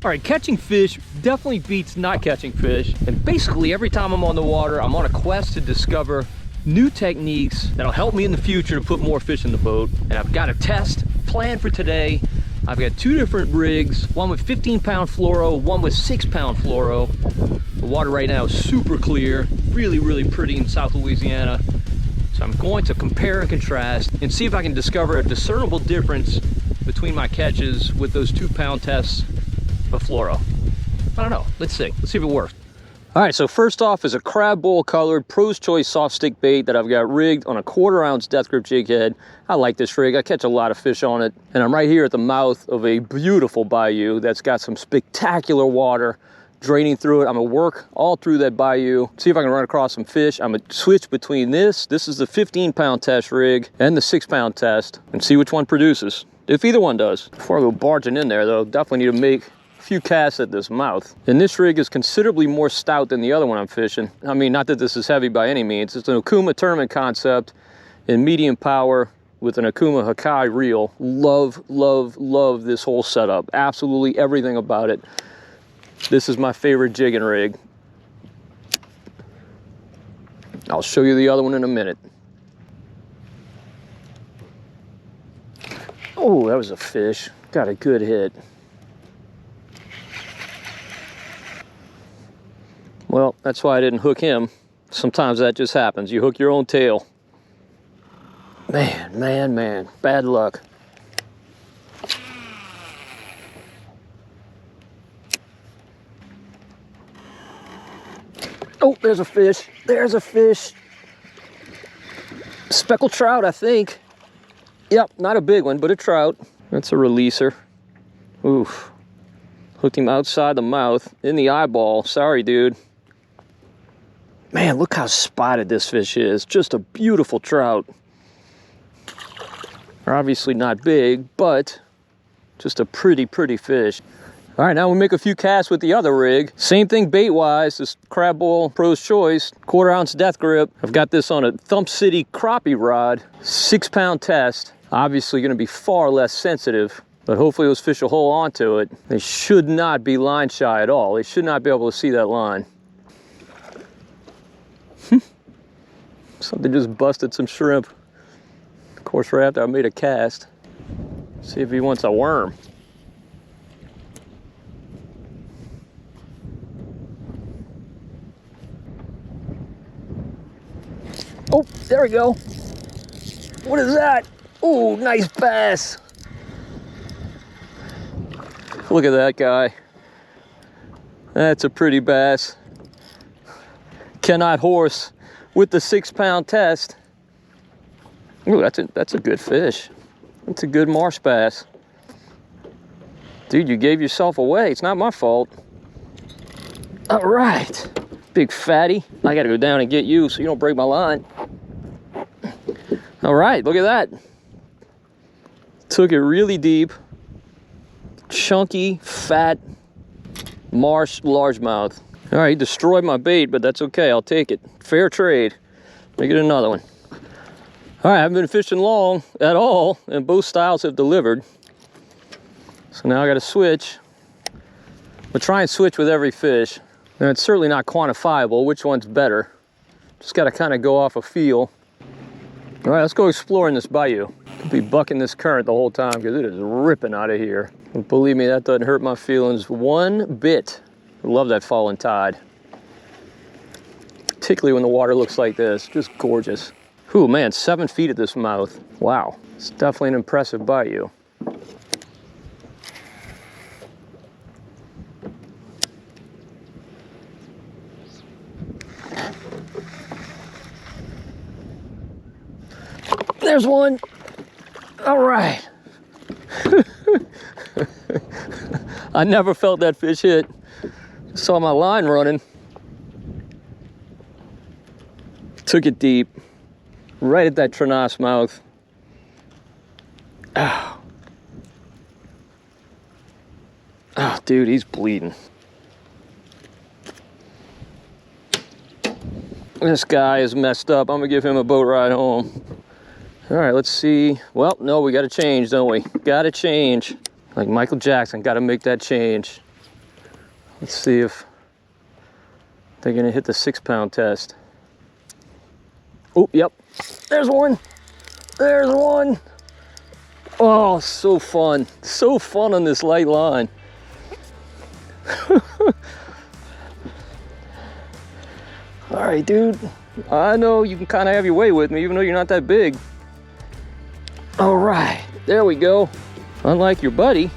All right, catching fish definitely beats not catching fish. And basically every time I'm on the water, I'm on a quest to discover new techniques that'll help me in the future to put more fish in the boat. And I've got a test planned for today. I've got two different rigs, one with 15-pound fluoro, one with 6-pound fluoro. The water right now is super clear, really, really pretty in South Louisiana. So I'm going to compare and contrast and see if I can discover a discernible difference between my catches with those 2-pound tests of fluoro. I don't know, let's see if it works. All right, so first off is a crab bowl colored Pro's Choice soft stick bait that I've got rigged on a 1/4 ounce death grip jig head. I like this rig, I catch a lot of fish on it. And I'm right here at the mouth of a beautiful bayou that's got some spectacular water draining through it. I'm gonna work all through that bayou, see if I can run across some fish. I'm gonna switch between this is the 15-pound test rig, and the 6-pound test, and see which one produces, if either one does. Before I go barging in there though, definitely need to make a few casts at this mouth. And this rig is considerably more stout than the other one I'm fishing. I mean, not that this is heavy by any means. It's an Okuma tournament concept in medium power with an Okuma Hakai reel. Love, love, love this whole setup. Absolutely everything about it. This is my favorite jigging rig. I'll show you the other one in a minute. Oh, that was a fish. Got a good hit. Well, that's why I didn't hook him. Sometimes that just happens. You hook your own tail. Man, bad luck. Oh, there's a fish. There's a fish. Speckled trout, I think. Yep, not a big one, but a trout. That's a releaser. Oof. Hooked him outside the mouth, in the eyeball. Sorry, dude. Man, look how spotted this fish is. Just a beautiful trout. They're obviously not big, but just a pretty, pretty fish. All right, now we make a few casts with the other rig. Same thing bait-wise, this crab bowl Pro's Choice, 1/4 ounce death grip. I've got this on a Thump City crappie rod, 6-pound test. Obviously gonna be far less sensitive, but hopefully those fish will hold on to it. They should not be line shy at all. They should not be able to see that line. Something just busted some shrimp. Of course, right after I made a cast. See if he wants a worm. Oh, there we go. What is that? Oh, nice bass. Look at that guy. That's a pretty bass. Cannot horse with the 6-pound test. Ooh, that's a good fish. That's a good marsh bass. Dude, you gave yourself away. It's not my fault. All right, big fatty. I gotta go down and get you so you don't break my line. All right, look at that. Took it really deep. Chunky, fat, marsh largemouth. All right, destroyed my bait, but that's okay, I'll take it. Fair trade. Make it another one. All right, I haven't been fishing long at all, and both styles have delivered. So now I gotta switch. But try and switch with every fish. And it's certainly not quantifiable which one's better. Just gotta kind of go off a feel. All right, let's go exploring this bayou. I'll be bucking this current the whole time because it is ripping out of here. And believe me, that doesn't hurt my feelings one bit. I love that falling tide. Particularly when the water looks like this, just gorgeous. Ooh, man, 7 feet at this mouth. Wow, it's definitely an impressive bayou. There's one. All right. I never felt that fish hit. Saw my line running. Took it deep, right at that Trenas mouth. Oh. Oh, dude, he's bleeding. This guy is messed up. I'm gonna give him a boat ride home. All right, let's see. Well, no, we gotta change, don't we? Gotta change. Like Michael Jackson, gotta make that change. Let's see if they're gonna hit the 6-pound test. Oh, yep, there's one. There's one. Oh, so fun. So fun on this light line. All right, dude. I know you can kind of have your way with me, even though you're not that big. All right, there we go. Unlike your buddy,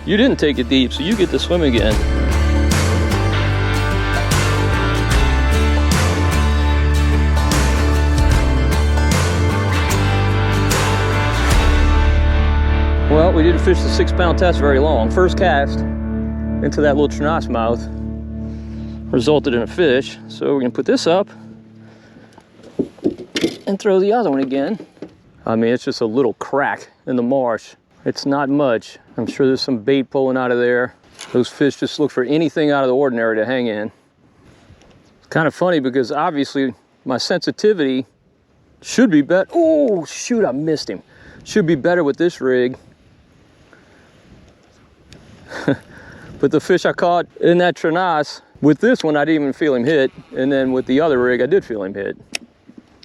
you didn't take it deep, so you get to swim again. Well, we didn't fish the 6-pound test very long. First cast into that little trout mouth resulted in a fish. So we're gonna put this up and throw the other one again. I mean, it's just a little crack in the marsh. It's not much. I'm sure there's some bait pulling out of there. Those fish just look for anything out of the ordinary to hang in. It's kind of funny because obviously my sensitivity should be better. Oh, shoot, I missed him. Should be better with this rig. But the fish I caught in that Trinas, with this one I didn't even feel him hit, and then with the other rig I did feel him hit.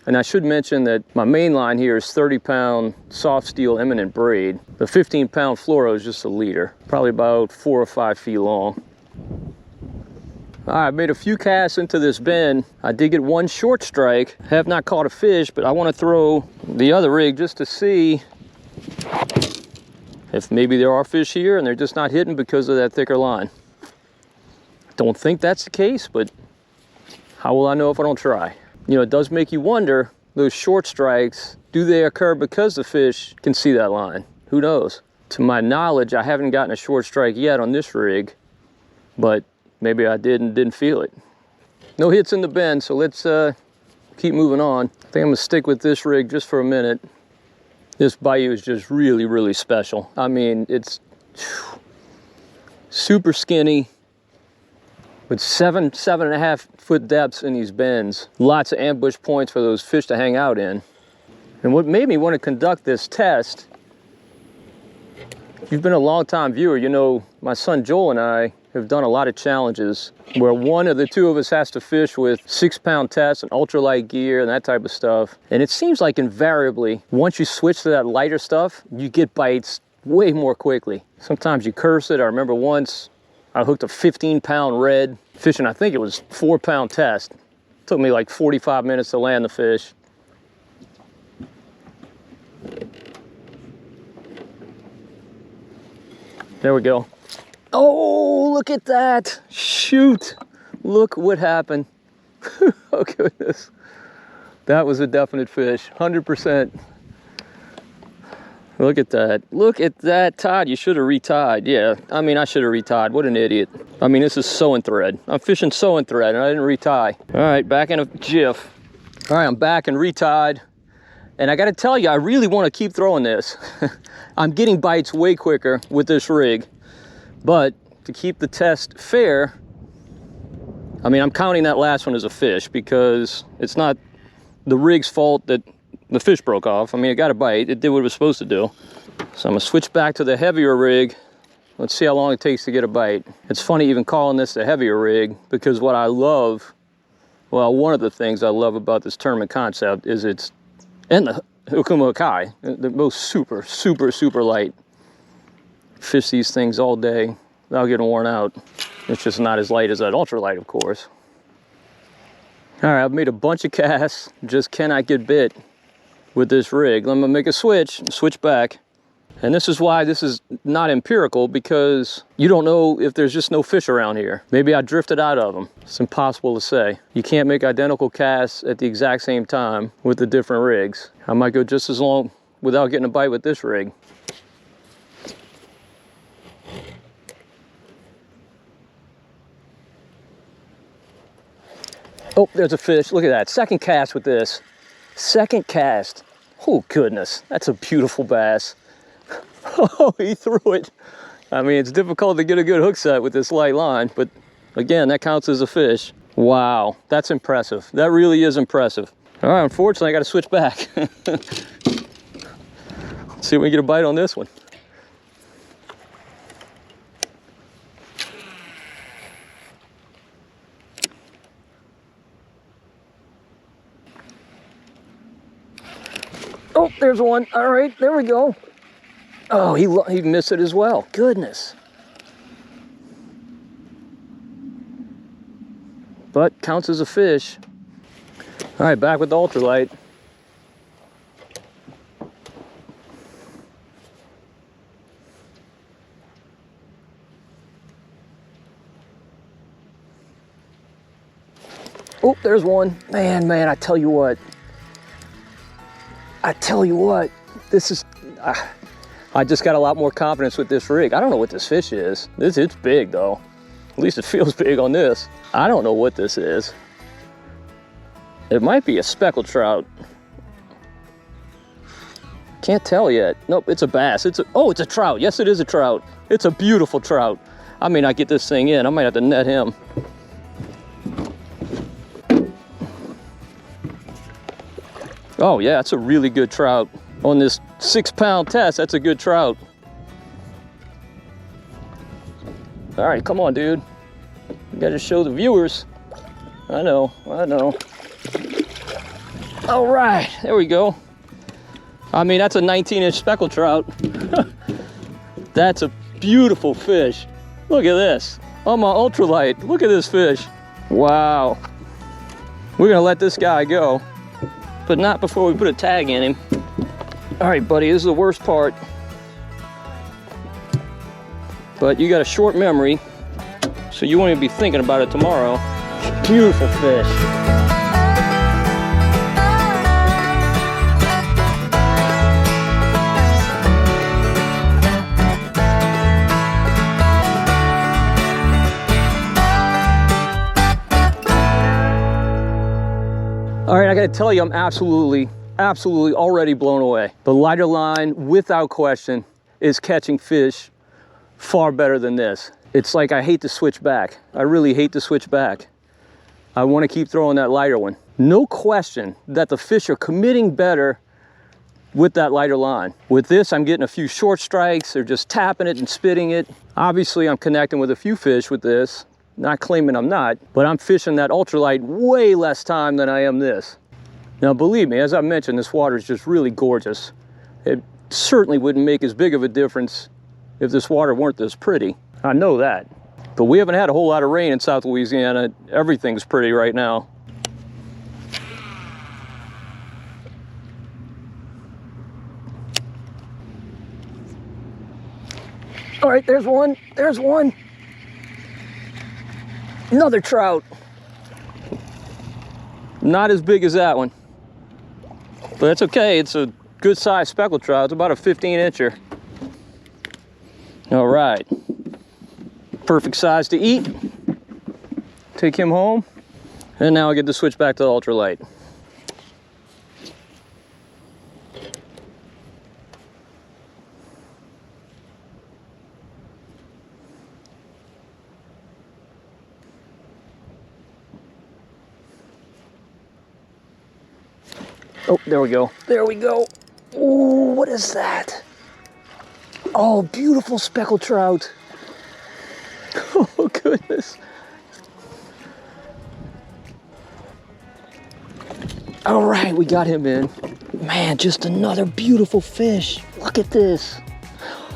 And I should mention that my main line here is 30-pound soft steel eminent braid. The 15-pound fluoro is just a leader, probably about 4 or 5 feet long. All right, I made a few casts into this bend. I did get one short strike. Have not caught a fish, but I want to throw the other rig just to see if maybe there are fish here and they're just not hitting because of that thicker line. Don't think that's the case, but how will I know if I don't try? You know, it does make you wonder, those short strikes, do they occur because the fish can see that line? Who knows? To my knowledge, I haven't gotten a short strike yet on this rig, but maybe I did and didn't feel it. No hits in the bend, so let's keep moving on. I think I'm gonna stick with this rig just for a minute. This bayou is just really, really special. I mean, it's super skinny with 7.5 foot depths in these bends. Lots of ambush points for those fish to hang out in. And what made me want to conduct this test, if you've been a long-time viewer, you know my son Joel and I have done a lot of challenges where one of the two of us has to fish with 6-pound tests and ultralight gear and that type of stuff. And it seems like invariably, once you switch to that lighter stuff, you get bites way more quickly. Sometimes you curse it. I remember once I hooked a 15-pound red fishing, I think it was 4-pound test. It took me like 45 minutes to land the fish. There we go. Oh, look at that. Shoot. Look what happened. Oh, goodness. That was a definite fish, 100%. Look at that. Look at that, Todd. You should have retied. Yeah, I mean, I should have retied. What an idiot. I mean, this is sewing thread. I'm fishing sewing thread, and I didn't retie. All right, back in a jiff. All right, I'm back and retied. And I got to tell you, I really want to keep throwing this. I'm getting bites way quicker with this rig. But to keep the test fair, I mean, I'm counting that last one as a fish because it's not the rig's fault that the fish broke off. I mean, it got a bite. It did what it was supposed to do. So I'm gonna switch back to the heavier rig. Let's see how long it takes to get a bite. It's funny even calling this the heavier rig because what I love, well, one of the things I love about this tournament concept is it's, and the Okuma Kai, they're both super, super, super light. Fish these things all day without getting worn out. It's just not as light as that ultralight, of course. All right, I've made a bunch of casts, just cannot get bit with this rig. I'm gonna make a switch back. And this is why this is not empirical, because you don't know if there's just no fish around here. Maybe I drifted out of them. It's impossible to say. You can't make identical casts at the exact same time with the different rigs. I might go just as long without getting a bite with this rig. Oh, there's a fish. Look at that. Second cast with this. Second cast. Oh, goodness. That's a beautiful bass. Oh, he threw it. I mean, it's difficult to get a good hook set with this light line, but again, that counts as a fish. Wow, that's impressive. That really is impressive. All right, unfortunately, I got to switch back. Let's see if we can get a bite on this one. Oh, there's one. All right, there we go. Oh, he missed it as well. Goodness. But counts as a fish. All right, back with the ultralight. Oh, there's one. Man, I tell you what. This is, I just got a lot more confidence with this rig. I don't know what this fish is. It's big though. At least it feels big on this. I don't know what this is. It might be a speckled trout. Can't tell yet. Nope, it's a bass. Oh, it's a trout. Yes, it is a trout. It's a beautiful trout. I may not get this thing in. I might have to net him. Oh yeah, it's a really good trout. On this 6-pound test, that's a good trout. All right, come on, dude. You gotta show the viewers. I know. All right, there we go. I mean, that's a 19-inch speckled trout. That's a beautiful fish. Look at this. On my ultralight, look at this fish. Wow. We're gonna let this guy go, but not before we put a tag in him. All right, buddy, this is the worst part. But you got a short memory, so you won't even be thinking about it tomorrow. Beautiful fish. All right, I gotta tell you, I'm absolutely already blown away. The lighter line, without question, is catching fish far better than this. It's like I hate to switch back. I really hate to switch back. I want to keep throwing that lighter one. No question that the fish are committing better with that lighter line. With this, I'm getting a few short strikes. They're just tapping it and spitting it. Obviously, I'm connecting with a few fish with this. Not claiming I'm not, but I'm fishing that ultralight way less time than I am this. Now, believe me, as I mentioned, this water is just really gorgeous. It certainly wouldn't make as big of a difference if this water weren't this pretty. I know that. But we haven't had a whole lot of rain in South Louisiana. Everything's pretty right now. All right, there's one. There's one. Another trout. Not as big as that one. But that's okay, it's a good sized speckled trout. It's about a 15-incher. All right. Perfect size to eat. Take him home. And now I get to switch back to the ultralight. Oh, there we go. There we go. Ooh, what is that? Oh, beautiful speckled trout. Oh, goodness. All right, we got him in. Man, just another beautiful fish. Look at this.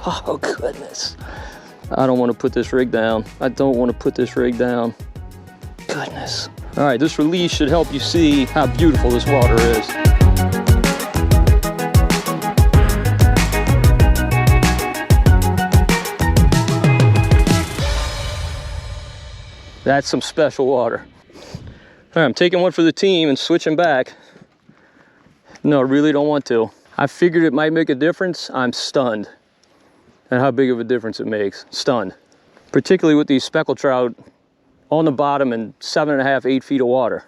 Oh, goodness. I don't want to put this rig down. I don't want to put this rig down. Goodness. All right, this release should help you see how beautiful this water is. That's some special water. All right, I'm taking one for the team and switching back. No, I really don't want to. I figured it might make a difference. I'm stunned at how big of a difference it makes. Stunned. Particularly with these speckled trout on the bottom in 7.5, 8 feet of water.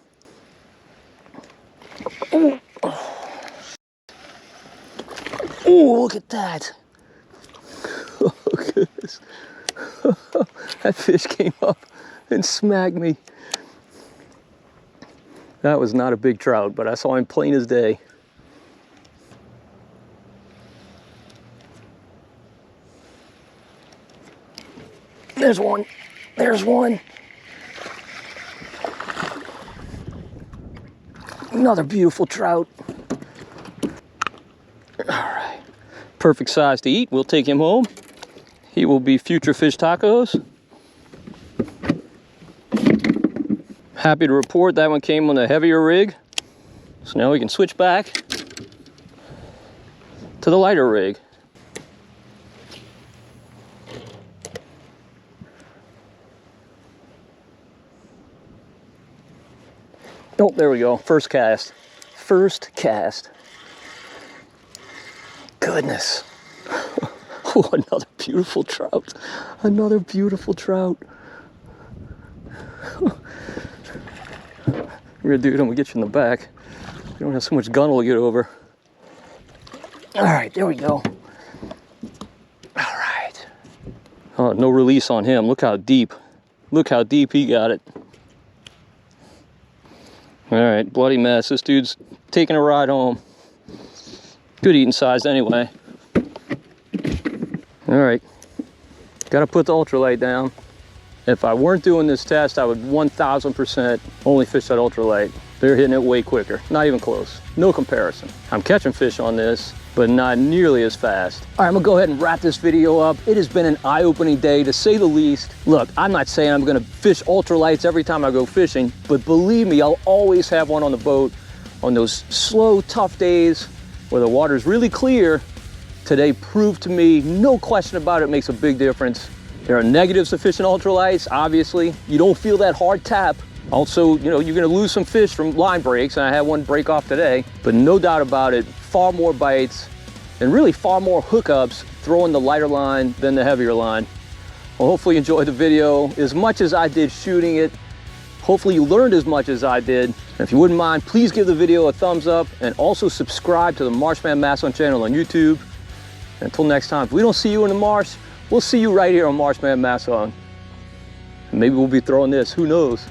Oh, oh, look at that. Oh, goodness. That fish came up and smacked me. That was not a big trout, but I saw him plain as day. There's one. There's one. Another beautiful trout. All right, perfect size to eat. We'll take him home. He will be future fish tacos. Happy to report that one came on a heavier rig. So now we can switch back to the lighter rig. Oh, there we go. First cast. First cast. Goodness. Oh, another beautiful trout. Another beautiful trout. We're gonna do it and we'll get you in the back. We don't have so much gunnel to get over. All right, there we go. All right. Oh, no release on him. Look how deep. Look how deep he got it. All right, bloody mess. This dude's taking a ride home. Good eating size anyway. All right, gotta put the ultralight down. If I weren't doing this test, I would 1000% only fish that ultralight. They're hitting it way quicker, not even close. No comparison. I'm catching fish on this, but not nearly as fast. All right, I'm gonna go ahead and wrap this video up. It has been an eye-opening day, to say the least. Look, I'm not saying I'm gonna fish ultralights every time I go fishing, but believe me, I'll always have one on the boat on those slow, tough days where the water's really clear. Today proved to me, no question about it, makes a big difference. There are negatives to fishing ultralights, obviously. You don't feel that hard tap. Also, you know, you're gonna lose some fish from line breaks, and I had one break off today, but no doubt about it, far more bites and really far more hookups throwing the lighter line than the heavier line. Well, hopefully you enjoyed the video as much as I did shooting it. Hopefully you learned as much as I did. And if you wouldn't mind, please give the video a thumbs up and also subscribe to the Marshman Masson channel on YouTube. And until next time, if we don't see you in the marsh, we'll see you right here on Marshman Masson. And maybe we'll be throwing this, who knows?